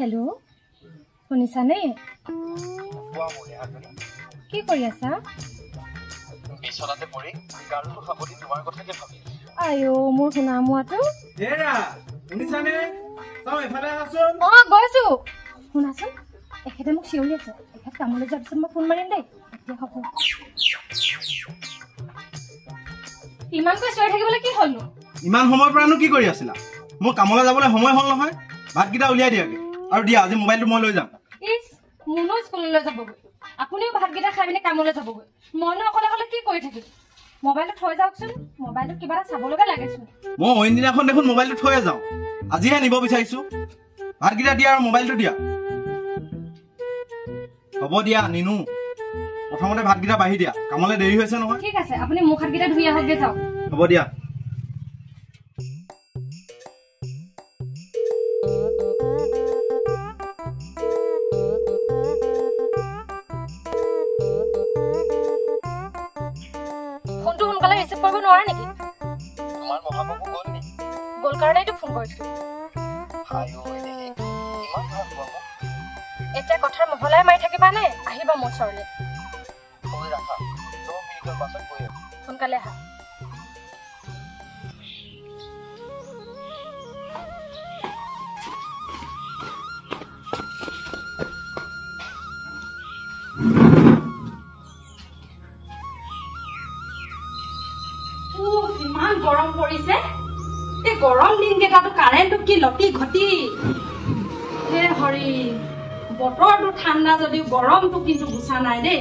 Hello' শুনিছানে? কি কৰি আছা? বিছনাতে পৰি গাৰুটো সাৱটি তোমাৰ কথাকে ভাবি। আইও মোৰ শুনা মোৱাটো। হেৰা শুনিছানে? চাও এফালে আছোন। গৈছো। শুনাচোন এখেতে মোক চিঞৰি আছে। এখেত কামলৈ যোৱাৰ পিছত মই ফোন মাৰিম দেই। এতিয়া হ'ব। ইমানকৈ চিঞৰি থাকিবলৈ কি হ'লনো? ইমান সময়ৰ পৰানো কি কৰি আছিলা? মোৰ কামলৈ যাবলৈ সময় হ'ল নহয়। ভাতকেইটা উলিয়াই দিয়াগে আৰু দিয়া আজি মোবাইলটো মই লৈ যাম। ইছ মোনো স্কুললৈ যাবগৈ। আপুনিও ভাতকেইটা খাই পিনে কামলৈ যাবগৈ। মইনো অকলে অকলে কি কৰি থাকিম? মোবাইলটো থৈ যাওকচোন। মোবাইলটো কিবা এটা চাব লগা লাগেচোন। মই অইন দিনাখন দেখোন মোবাইলটো থৈয়ে যাওঁ। আজিহে নিব বিচাৰিছো। ভাতকেইটা দিয়া আৰু মোবাইলটো দিয়া। হ'ব দিয়া নিনো। প্ৰথমতে ভাতকেইটা বাঢ়ি দিয়া। কামলৈ দেৰি হৈছে নহয়। ঠিক আছে আপুনি মুখ হাতকেইটা ধুই আহকগে যাওক। হ'ব দিয়া। ফোনটো সোনকালে ৰিচিভ কৰিব নোৱাৰা নেকি? তোমাৰ মহাবাবু গ'ল নি? গ'ল কাৰণেইতো ফোন কৰিছো। ইমান ভাল পোৱা মোক। এতিয়া কথাৰ মহলাই মাৰি থাকিবা নে আহিবা মোৰ ওচৰলৈ? থৈ ৰাখা 10 মিনিটৰ পাছত গৈ আছো। সোনকালে আহা। ইমান গৰম পৰিছে। এই গৰম দিনকেইটাতো কাৰেণ্টটো কি লতি ঘটি। হে হৰি বতৰটো ঠাণ্ডা যদিও গৰমটো কিন্তু গুচা নাই দেই।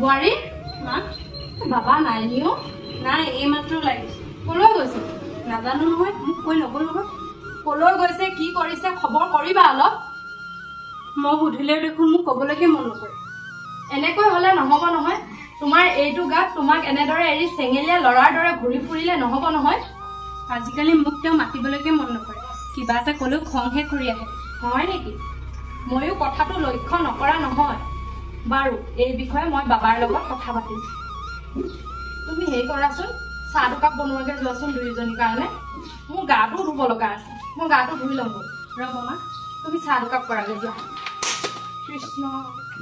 বোৱাৰী মা বাবা নাই নিও নাই এইমাত্ৰ লাগিছে। কলৈ গৈছে নাজানো নহয়। মোক কৈ নগ'ল নহয়। কলৈ গৈছে কি কৰিছে খবৰ কৰিবা অলপ। মই সুধিলেও দেখোন মোক ক'বলৈকে মন নকৰে। এনেকৈ হ'লে নহ'ব নহয়। তোমাৰ এইটো গাত তোমাক এনেদৰে এৰি চেঙেলীয়া ল'ৰাৰ দৰে ঘূৰি ফুৰিলে নহ'ব নহয়। আজিকালি মোক তেওঁ মাতিবলৈকে মন নকৰে। কিবা এটা ক'লেও খংহে কৰি আহে। হয় নেকি? ময়ো কথাটো লক্ষ্য নকৰা নহয়। বাৰু এই বিষয়ে মই বাবাৰ লগত কথা পাতিম। তুমি হেৰি কৰাচোন চাহ দুকাপ বনোৱাকৈ যোৱাচোন দুয়োজনীৰ কাৰণে। মোৰ গাটো ধুব লগা আছে। মই গাটো ধুই ল'ম ৰ'ব মা। তুমি চাহ দুকাপ কৰাকৈ যোৱা। কৃষ্ণ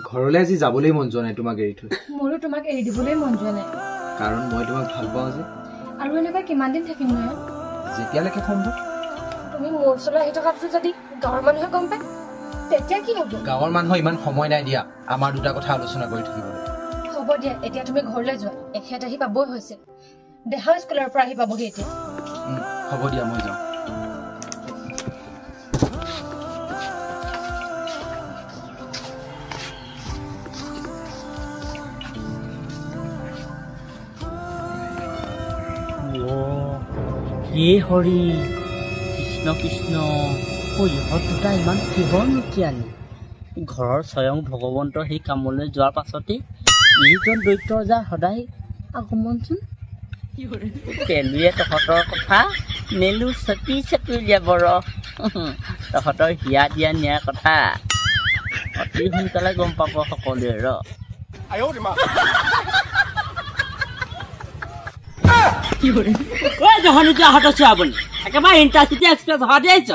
ঘৰলৈ আজি যাবলৈ মন যোৱা নাই তোমাক এৰি থৈ। মোৰো তোমাক এৰি দিবলৈ মন যোৱা নাই। কাৰণ মই তোমাক ভাল পাওঁ যে। আৰু এনেকৈ কিমান দিন থাকিম নহয়? যেতিয়ালৈকে সম্ভৱ। তুমি মোৰ ওচৰলৈ আহি থকাটো যদি গাঁৱৰ মানুহে গম পায় তেতিয়া কি হ'ব? গাঁৱৰ মানুহৰ ইমান সময় নাই দিয়া আমাৰ দুটা কথা আলোচনা কৰি থাকিবলৈ। হ'ব দিয়া এতিয়া তুমি ঘৰলৈ যোৱা। এখেত আহি পাবই হৈছে। দেহা স্কুলৰ পৰা আহি পাবহি এতিয়া। হ'ব দিয়া মই যাওঁ। হে হৰি কৃষ্ণ কৃষ্ণ। ইহঁত দুটা ইমান কিহৰ নুকিয়ানি? ঘৰৰ স্বয়ং ভগৱন্ত সেই কামলৈ যোৱাৰ পাছতে এইজন দৈত্য যাৰ সদায় আগমনচোন। পেলুৱে তহঁতৰ কথা মেলু চেপি চেপি উলিয়াব ৰ। তহঁতৰ হিয়া দিয়া নিয়াৰ কথা অতি সোনকালে গম পাব সকলোৱে ৰ। একেবাৰে ইণ্টাৰচিটি এক্সপ্ৰেছ অহা দি আহিছ।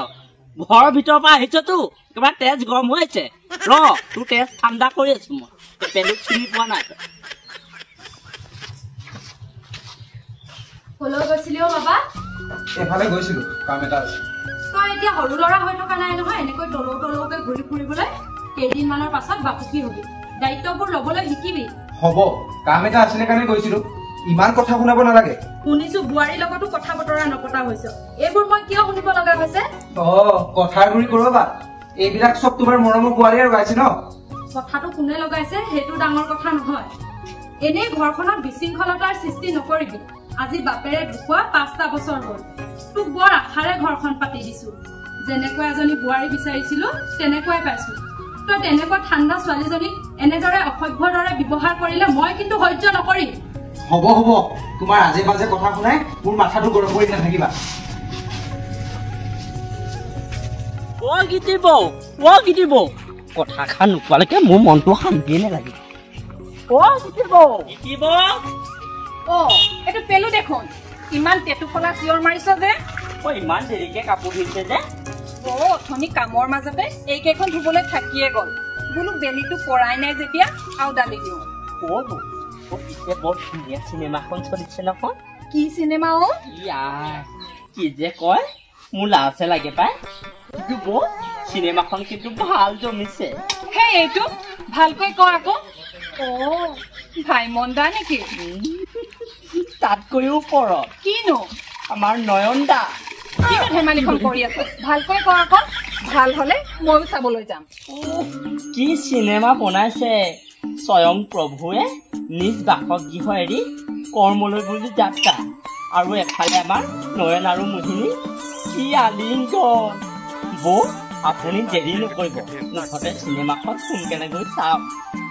ঘৰৰ ভিতৰৰ পৰা আহিছতো একেবাৰে তেজ গৰম হৈ আছে। ৰ তোৰ তেজ ঠাণ্ডা কৰি আছো মই। পেলুক চিনি পোৱা নাই। কলৈ গৈছিলি অ' বাবা? এফালে গৈছিলো কাম এটা আছে। তই এতিয়া সৰু ল'ৰা হৈ থকা নাই নহয়। এনেকৈ তলৌ তলৌকৈ ঘূৰি ফুৰিবলৈ কেইদিনমানৰ পাছত বাপুকি হবি। দায়িত্ববোৰ ল'বলৈ শিকিবি। হ'ব কাম এটা আছিলে কাৰণে গৈছিলো। ইমান কথা শুনাব নালাগে। শুনিছো বোৱাৰীৰ লগতো কথা বতৰা নপতা হৈছে। এইবোৰ মই কিয় শুনিব লগা হৈছে? কথাৰ গুৰি কৰবা। এইবিলাক চব তোমাৰ মৰমৰ বোৱাৰীয়ে লগাইছে ন? কথাটো কোনে লগাইছে সেইটো ডাঙৰ কথা নহয়। এনেই ঘৰখনত বিশৃংখলতাৰ সৃষ্টি নকৰিবি। আজি বাপেৰে ঢুকুৱা 5টা বছৰ হ'ল। তোক বৰ আশাৰে ঘৰখন পাতি দিছো। যেনেকৈ এজনী বোৱাৰী বিচাৰিছিলো তেনেকুৱাই পাইছো। তই তেনেকুৱা ঠাণ্ডা ছোৱালীজনীক এনেদৰে অসভ্যৰ দৰে ব্যৱহাৰ কৰিলে মই কিন্তু সহ্য নকৰিম। হ'ব হ'ব তোমাৰ আজে বাজে কথা শুনাই মোৰ মাথাটো গৰম কৰি নাথাকিবা। কথাষাৰ নোকোৱালৈকে মোৰ মনটো শান্তিয়ে নালাগে। এইটো পেলু দেখোন। ইমান টেটুফলা চিঞৰ মাৰিছ যে। ইমান দেৰিকে কাপোৰ ধুইছে যে। অথনি কামৰ মাজতে এইকেইখন ধুবলৈ থাকিয়ে গ'ল বোলো বেলিটো পৰাই নাই যেতিয়া আৰু দালি দিওঁ এতিয়া বৰ ধুনীয়া চিনেমাখন চলিছে নহয় কি চিনেমা কি যে কয় মোৰ লাজে লাগে পাই চিনেমাখন কিন্তু ভাল জমিছে সেই এইটো ভালকৈ ক আকৌ ভাইমন দা নেকি তাতকৈও ওপৰত কিনো আমাৰ নয়ন দা কিনো ধেমালিখন কৰি আছে ভালকৈ ক আকৌ ভাল হলে ময়ো চাবলৈ যাম কি চিনেমা বনাইছে স্বয়ং প্ৰভুৱে নিজ বাসগৃহ এৰি কৰ্মলৈ বুলি যাত্ৰা আৰু এফালে আমাৰ নয়ন আৰু মোহিনী কি আলিংগন বৌ আপুনি দেৰি নকৰিব মুঠতে চিনেমাখন সোনকালে গৈ চাওক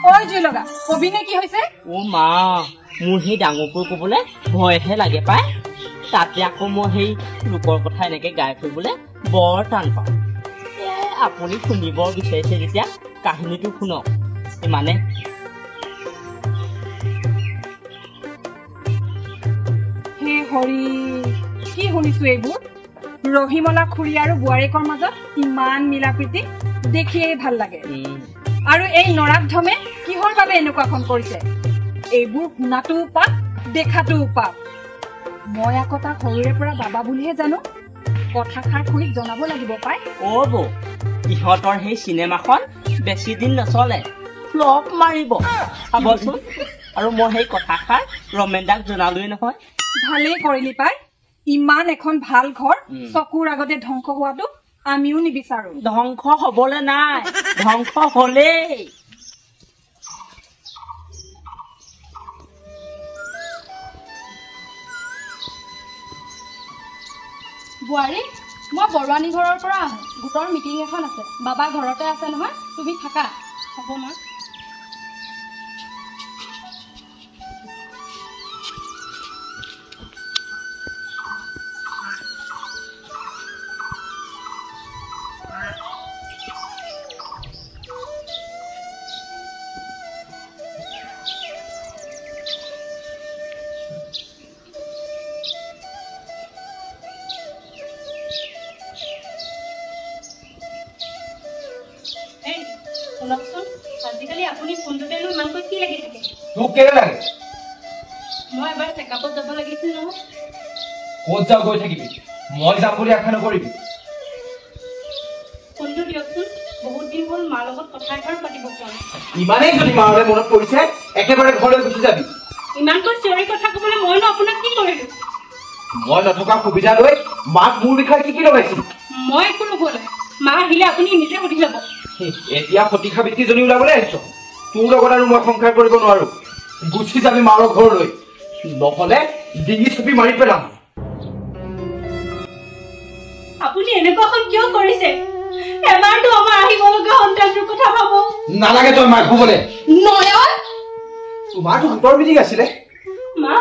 ঐ জুই লগা কবি নে কি হৈছে মা মোৰ সেই ডাঙৰকৈ কবলৈ ভয়হে লাগে পাই তাতে আকৌ মই সেই লোকৰ কথা এনেকে গাই ফুৰিবলৈ বৰ টান পাওঁ আপুনি শুনিব বিচাৰিছে যেতিয়া কাহিনীটো শুনক মানে হে হৰি কি শুনিছো এইবোৰ ৰহিমলা খুৰী আৰু বোৱাৰীকৰ মাজত ইমান মিলা প্ৰীতি দেখিয়ে ভাল লাগে আৰু এই নৰাধমে কিহৰ বাবে এনেকুৱাখন কৰিছে এইবোৰ শুনাটো পাপ দেখাটো পাপ মই আকৌ তাক সৰুৰে পৰা বাবা বুলিহে জানো কথাষাৰ খুৰীক জনাব লাগিব পাই বৌ ইহঁতৰ সেই চিনেমাখন বেছি দিন নচলে ফ্লপ মাৰিব চাবচোন আৰু মই সেই কথাষাৰ ৰমেনদাক জনালোৱে নহয় ভালেই কৰিলি পাই ইমান এখন ভাল ঘৰ চকুৰ আগতে ধ্বংস হোৱাটো আমিও নিবিচাৰো ধ্বংস হবলৈ নাই ধ্বংস হলেই বোৱাৰী মই বৰুৱানী ঘৰৰ পৰা আহো গোটৰ মিটিং এখন আছে বাবা ঘৰতে আছে নহয় তুমি থাকা হ'ব মা শুনকচোন আজিকালি আপুনি ফোনটোতেনো ইমানকৈ কি লাগি থাকে তোক কেলে লাগে মই এবাৰ চেকআপত যাব লাগিছিল নহয় ক'ত যাও গৈ থাকিবি মই যাম বুলি আশা নকৰিবি ফোনটো দিয়কচোন বহুত দিন হ'ল মাৰ লগত কথা এষাৰ পাতিব পৰা নাই ইমানেই যদি মাৰলৈ মনত পৰিছে একেবাৰে ঘৰলৈ গুচি যাবি ইমানকৈ চিঞৰি কথা ক'বলৈ মইনো আপোনাক কি কৰিলো মই নথকা সুবিধা লৈ মাক মোৰ বিষয়ে কি লগাইছিল মই একো নক'লে মা আহিলে আপুনি নিজে সুধি ল'ব এতিয়া সতীখা বিত্তীজনী ওলাবলৈ আহিছ তোৰ লগত আৰু মই সংসাৰ কৰিব নোৱাৰো গুচি যাবি মাৰৰ ঘৰলৈ নহলে ডিঙি চেপি মাৰি পেলাম আপুনি এনেকুৱাখন কিয় কৰিছে এবাৰতো আমাৰ আহিব লগা সন্তানটোৰ কথা ভাবক নালাগে তই মাক শুবলৈ নয়ন তোমাৰতো গোটৰ মিটিং আছিলে মা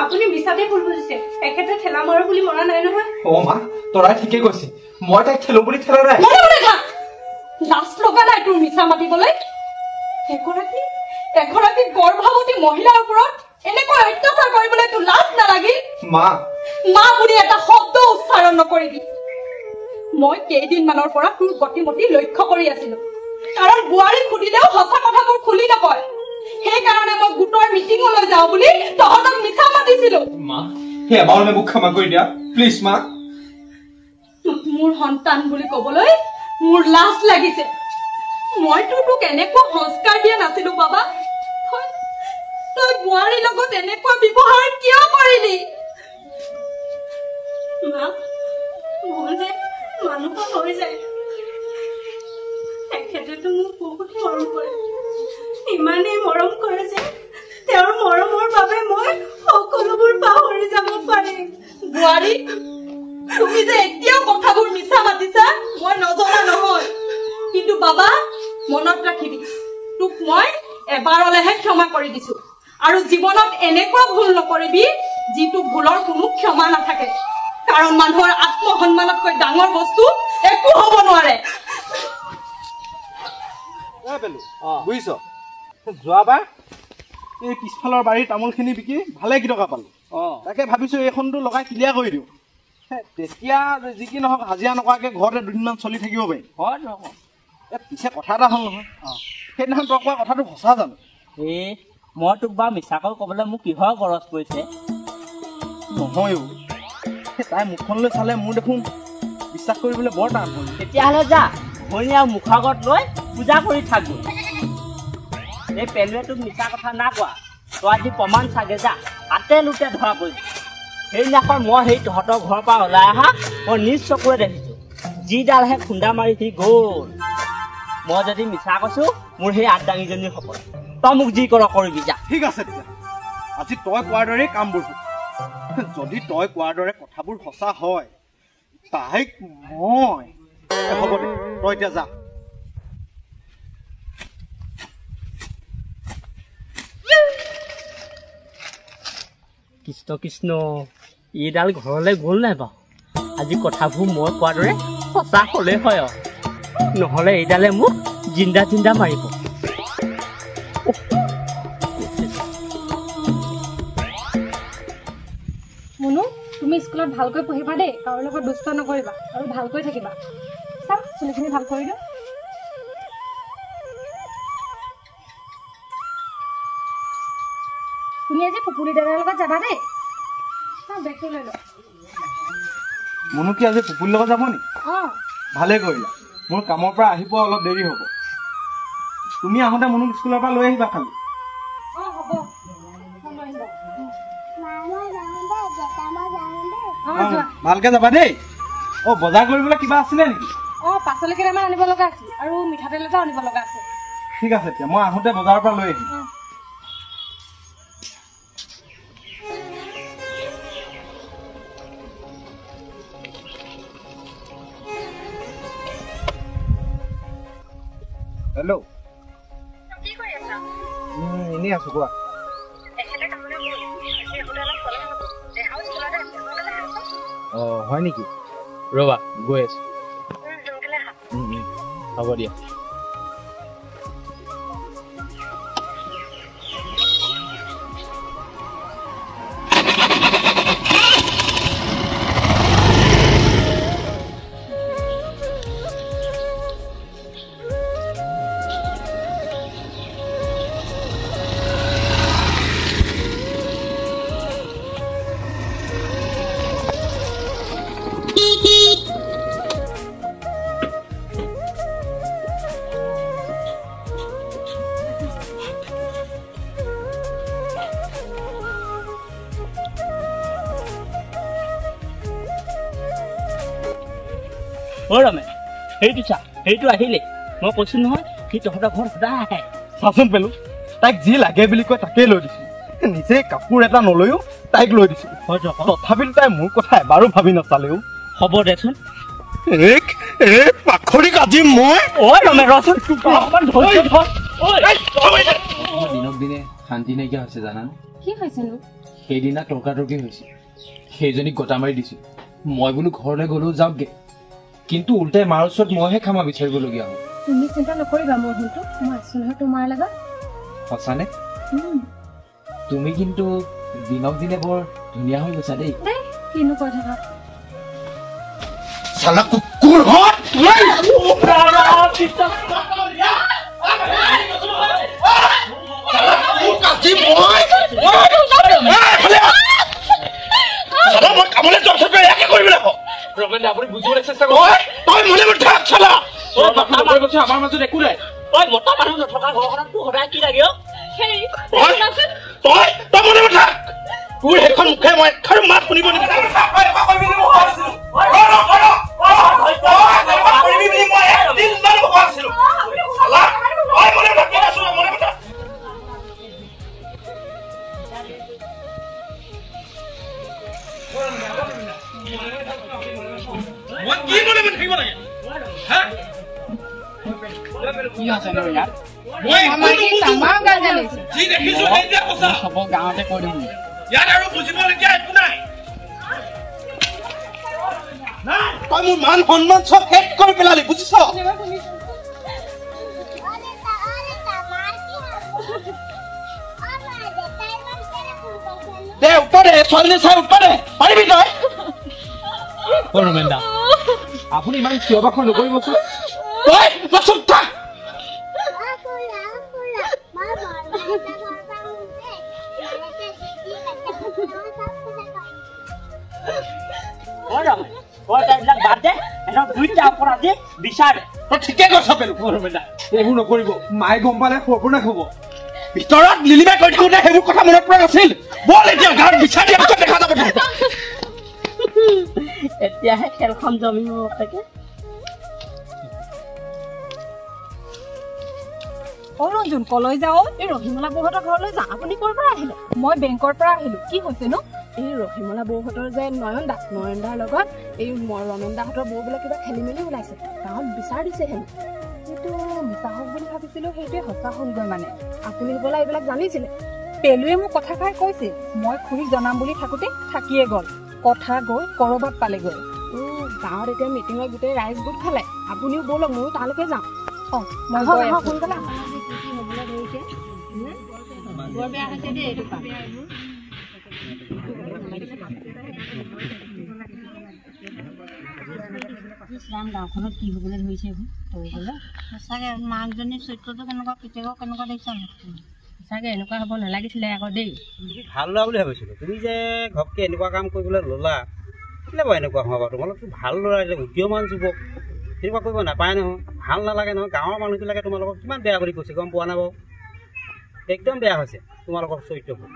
আপুনি মিছাতে ভুল বুজিছে এখেতে ঠেলা মাৰো বুলি মৰা নাই নহয় মা তৰাই ঠিকে কৈছে মই তাইক ঠেলো বুলি ঠেলা নাই লাজ লগা নাই তোৰ মিছা মাতিবলৈ এগৰাকী গৰ্ভৱতী মহিলাৰ ওপৰত এনেকৈ অত্যাচাৰ কৰিবলৈ তোৰ লাজ নালাগিল মা বুলি এটা শব্দ উচ্চাৰণ নকৰিবি মই কেইদিনমানৰ পৰা তোৰ গতিমতি লক্ষ্য কৰি আছিলো কাৰণ বোৱাৰীক সুধিলেও সঁচা কথাবোৰ খুলি নকয় সেইকাৰণে মই গোটৰ মিটিঙলৈ যাওঁ বুলি তহঁতক মিছা মাতিছিলো এবাৰলৈ মোক ক্ষমা কৰি দিয়া প্লিজ মা মোৰ সন্তান বুলি কবলৈ মোৰ লাজ লাগিছে মইতো তোক এনেকুৱা সংস্কাৰ দিয়া নাছিলো বাবা তই বোৱাৰীৰ লগত এনেকুৱা ব্যৱহাৰ কিয় কৰিলি মা ভুল যে মানুহৰ হৈ যায় তেখেতেতো মোক বহুত মৰম কৰে ইমানেই মৰম কৰে যে তেওঁৰ মৰমৰ বাবে মই সকলোবোৰ পাহৰি যাব পাৰিম বোৱাৰী তুমি যে এতিয়াও কথাবোৰ মিছা মাতিছা মই নজনা নহয় কিন্তু বাবা মনত ৰাখিবি তোক মই এবাৰলৈহে ক্ষমা কৰি দিছো আৰু জীৱনত এনেকুৱা ভুল নকৰিবি যিটো ভুলৰ কোনো ক্ষমা নাথাকে কাৰণ মানুহৰ আত্মসন্মানতকৈ ডাঙৰ বস্তু একো হ'ব নোৱাৰে বুজিছ যোৱাবাৰ এই পিছফালৰ বাৰীৰ তামোলখিনি বিকি ভালে কেইটকা পালো তাকে ভাবিছো এইখনটো লগাই ক্লিয়াৰ কৰি দিওঁ তেতিয়া যি কি নহওক হাজিৰা নকৰাকৈ ঘৰতে দুদিনমান চলি থাকিব পাৰি হয় নহয় পিছে কথা এটা হ'ল নহয় সেইদিনাখন তই কোৱা কথাটো সঁচা জানো এই মই তোক বাৰু মিছাকৈ ক'বলৈ মোক কিহৰ গৰজ পৰিছে নহয়ো তাই মুখখনলৈ চালে মোৰ দেখোন বিশ্বাস কৰিবলৈ বৰ টান হ'ল তেতিয়াহ'লে যা ভনী আৰু মুখৰ আগত লৈ পূজা কৰি থাকো এই পেলুৱে তোক মিছা কথা না কোৱা তই আজি প্ৰমাণ চাগে যা হাতে লোতে ধৰা পৰিছে সেইদিনাখন মই সেই তহঁতৰ ঘৰৰ পৰা ওলাই অহা মই নিজ চকুৰে দেখিছোঁ যিডালহে খুন্দা মাৰি সি গ'ল মই যদি মিছা কৈছোঁ মোৰ সেই আদাঙীজনীৰ সপোন তই মোক যি কৰ কৰিবি যা ঠিক আছে তেতিয়া আজি তই কোৱাৰ দৰেই কামবোৰ হ'ব যদি তই কোৱাৰ দৰে কথাবোৰ সঁচা হয় তাইক মই হ'ব দে তই এতিয়া যা কৃষ্ণ কৃষ্ণ এইডাল ঘৰলৈ গ'ল নাই বাৰু আজি কথাবোৰ মই কোৱাৰ দৰে সঁচা হ'লেই হয় নহ'লে এইডালে মোক জিন্দা জিন্দা মাৰিব মুনু তুমি স্কুলত ভালকৈ পঢ়িবা দেই কাৰো লগত দুষ্ট নকৰিবা আৰু ভালকৈ থাকিবা চাম চুলিখিনি ভাল কৰি দিওঁ তুমি আজি পুপুৰী দাদাৰ লগত যাবা দেই বেগটো লৈ লোৱা মনু কি আজি পুপুৰীৰ লগত যাব নি ভালে কৰিলা মোৰ কামৰ পৰা আহি পোৱা অলপ দেৰি হ'ব তুমি আহোঁতে মনুক স্কুলৰ পৰা লৈ আহিবা খালি ভালকে যাবা দেই বজাৰ কৰিবলৈ কিবা আছিলে নেকি পাচলি কেইটামান আনিব লগা আছিল আৰু মিঠাতেল এটাও আনিব লগা আছে ঠিক আছে এতিয়া মই আহোঁতে বজাৰৰ পৰা লৈ আহিম হেল্ল' এনেই আছো কোৱা হয় নেকি ৰবা গৈ আছো হ'ব দিয়া ৰমে সেইটো চা সেইটো আহিলে মই কৈছো নহয় সি তহঁতৰ ঘৰত সদায় আহে চাচোন পেলো তাইক যি লাগে বুলি কয় তাকেই লৈ দিছো নিজে কাপোৰ এটা নলৈও তাইক লৈ দিছো তথাপিতো তাই মোৰ কথা এবাৰো ভাবি নাচালেও হ'ব দেচোন পাখৰি কাজি মই ৰমে ৰচোন দিনক দিনে শান্তি নাইকিয়া হৈছে জানানে কি হৈছেনো সেইদিনা তৰ্কাতৰ্কি হৈছে সেইজনীক গটা মাৰি দিছো মই বোলো ঘৰলৈ গ'লেও যাওকগে কিন্তু উল্টাই মাৰ ওচৰত মইহে ক্ষমা বিচাৰিবলগীয়া হ'ল তুমি চিন্তা নকৰিবা মোৰ ভণ্টো মই আছো নহয় তোমাৰ লগত সঁচানে তুমি কিন্তু দিনক দিনে বৰ ধুনীয়া হৈ গৈছা দেই কিনো কৈ থাকা চালা কুকুৰ হয় আপুনি বুজিবলৈ চেষ্টা আমাৰ মাজত একো নাই মতা মানুহ নথকা ঘৰখনত তোৰ সদায় কি লাগে তোৰ সেইখন মুখে মই মাত শুনিব গাঁৱতে কৈ দিম ইয়াত আৰু বুজিবলগীয়া একো নাই তই মোৰ মান সন্মান চব শেষ কৰি পেলালি বুজিছ দে উত্তৰ দে ছোৱালীজনী চাই উত্তৰ দে পাৰিবি তই ৰমেন দা আপুনি ইমান চিঞৰ বাখৰ নকৰিবচোন তই চুপ থাক ঠিকে কৈছ ৰমেন দা এইবোৰ নকৰিব মায়ে গম পালে সৰ্বনাশ হ'ব ভিতৰত লিলিমাই কৈ থাকোঁতে সেইবোৰ কথা মনত পৰা নাছিল বল এতিয়া গাঁৱত বিচাৰি দেখা যাব এতিয়াহে খেলখন জমিব তাকে ৰঞ্জুন কলৈ যাওঁ এই ৰহিমলা বৌহঁতৰ ঘৰলৈ যাওঁ আপুনি ক'ৰ পৰা আহিলে মই বেংকৰ পৰা আহিলো কি হৈছে নো এই ৰহিমলা বৌহঁতৰ যে নয়নদাৰ লগত এই ৰমেন দাহঁতৰ বৌ বোলে কিবা খেলি মেলি ওলাইছে গাঁৱত বিচাৰ দিছে হেনো কিন্তু মিছা হওক বুলি ভাবিছিলো সেইটোৱে সঁচা হ'লগৈ মানে আপুনি হ'বলা এইবিলাক জানিছিলে পেলুৱে মোক কথাষাৰ কৈছিল মই খুৰীক জনাম বুলি থাকোঁতে থাকিয়ে গ'ল কথা গৈ কৰবাত পালেগৈ গাঁৱত এতিয়া মিটিঙত গোটেই ৰাইজ গোট খালে আপুনিও ব'লক ময়ো তালৈকে যাওঁ সোনকালে বৰ বেয়া হৈছে দেই এইটো কাম ইছলাম গাঁওখনত কি হ'বলৈ ধৰিছে এইবোৰ সঁচাকৈ মাকজনীৰ চৰিত্ৰটো কেনেকুৱা পিতেকক কেনেকুৱা দেখিছা সঁচাকৈ এনেকুৱা হ'ব নালাগিছিলে আকৌ দেই ভাল লোৱা বুলি ভাবিছিলোঁ তুমি যে ঘপকৈ এনেকুৱা কাম কৰিবলৈ ল'লা কেলৈ বাৰু এনেকুৱা হোৱা বাৰু তোমালোকতো ভাল ল'ৰা উদীয়মান যুৱক তেনেকুৱা কৰিব নাপায় নহয় ভাল নালাগে নহয় গাঁৱৰ মানুহবিলাকে তোমালোকক কিমান বেয়া বুলি কৈছে গম পোৱা নাই বাৰু একদম বেয়া হৈছে তোমালোকৰ চৰিত্ৰবোৰ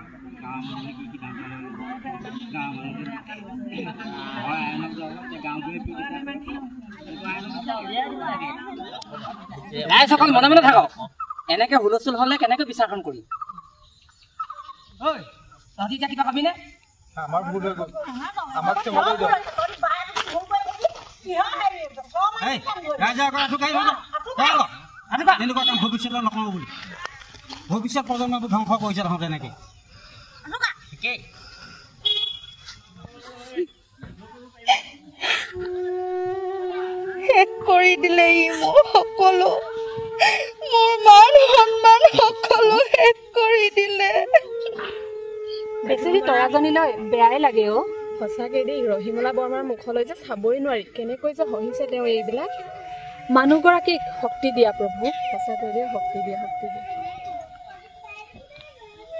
ৰাইজসকল মনে মনে থাকক এনেকৈ হুলস্থুল হ'লে কেনেকৈ বিচাৰখন কৰিম তহঁতি এতিয়া কিবা কবিনে আমাৰ ভুল হৈ গ'ল আমাক ক্ষমা কৰি দিয়ক এনেকুৱা কাম ভৱিষ্যতৰ নকৰোঁ বুলি ভৱিষ্যত প্ৰজন্মবোৰ ধ্বংস কৰিছে তহঁতে এনেকৈ ঠিকেই শেষ কৰি দিলে ই মোৰ সকলো মোৰ মান সন্মান সকলো শেষ কৰি দিলে বেচেৰী তৰাজনীলৈ বেয়াই লাগে সঁচাকৈ দেই ৰহিমলা বৰ্মাৰ মুখলৈ যে চাবই নোৱাৰি কেনেকৈ যে সহিছে তেওঁ এইবিলাক মানুহগৰাকীক শক্তি দিয়া প্ৰভু সঁচাকৈ দেই শক্তি দিয়া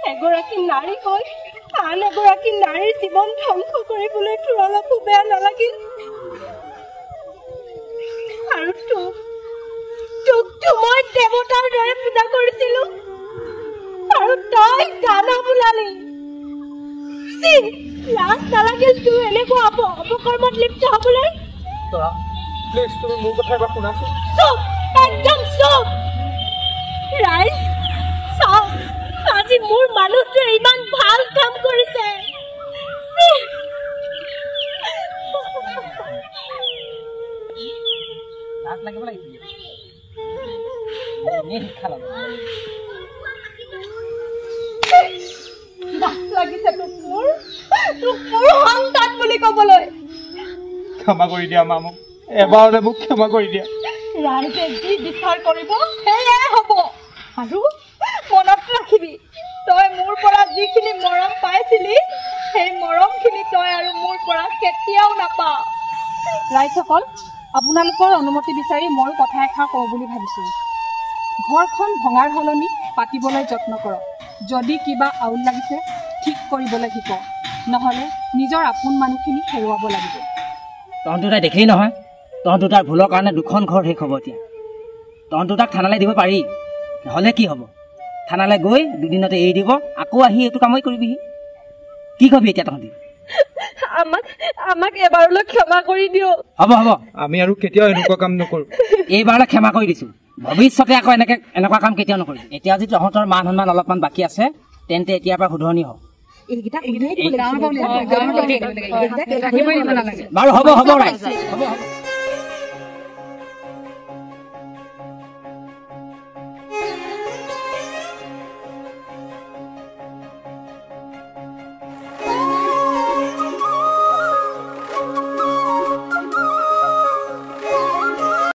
এগৰাকী নাৰী হৈ আন এগৰাকী নাৰীৰ জীৱন ধ্বংস কৰিবলৈ তোৰ অলপো বেয়া নালাগিল আৰু তোকতো মই দেৱতাৰ দৰে পূজা কৰিছিলো আৰু তই দানৱ ওলালি লাজ নালাগিল তোৰ এনেকুৱা অপকৰ্মত লিপ্ত হ'বলৈ প্লিজ তুমি মোৰ কথা এবাৰ শুনাচোন চুপ একদম চুপ ৰাইজ চাওক আজি মোৰ মানুহটোৱে ইমান ভাল কাম কৰিছে লাজ লাগিব লাগিছিল শিক্ষা ল'ব লাগিছে তোক মোৰ সন্তান বুলি ক'বলৈ ক্ষমা কৰি দিয়া মা মোক এবাৰলৈ মোক ক্ষমা কৰি দিয়া ৰাইজে যি বিচাৰ কৰিব সেয়াই হ'ব আৰু মনত ৰাখিবি তই মোৰ পৰা যিখিনি মৰম পাইছিলি সেই মৰমখিনি তই আৰু মোৰ পৰা কেতিয়াও নাপাৱ ৰাইজসকল আপোনালোকৰ অনুমতি বিচাৰি মই কথা এষাৰ কওঁ বুলি ভাবিছোঁ ঘৰখন ভঙাৰ সলনি পাতিবলৈ যত্ন কৰক যদি কিবা আউল লাগিছে ঠিক কৰিবলৈ শিকক নহ'লে নিজৰ আপোন মানুহখিনি হেৰুৱাব লাগিব তহঁত দুটাই দেখেই নহয় তহঁত দুটাৰ ভুলৰ কাৰণে দুখন ঘৰ শেষ হ'ব এতিয়া তহঁত দুটাক থানালৈ দিব পাৰি হ'লে কি হ'ব থানালৈ গৈ দুদিনতে এৰি দিব আকৌ আহি এইটো কামেই কৰিবিহি কি কবি এতিয়া তহঁতি আমাক এবাৰলৈ ক্ষমা কৰি দিয়ক হ'ব আমি আৰু কেতিয়াও এনেকুৱা কাম নকৰোঁ এইবাৰলৈ ক্ষমা কৰি দিছোঁ ভৱিষ্যতে আকৌ এনেকুৱা কাম কেতিয়াও নকৰিম এতিয়া যদি তহঁতৰ মান সন্মান অলপমান বাকী আছে তেন্তে এতিয়াৰ পৰা শুধৰণি হওক বাৰু হ'ব ৰাইজ হ'ব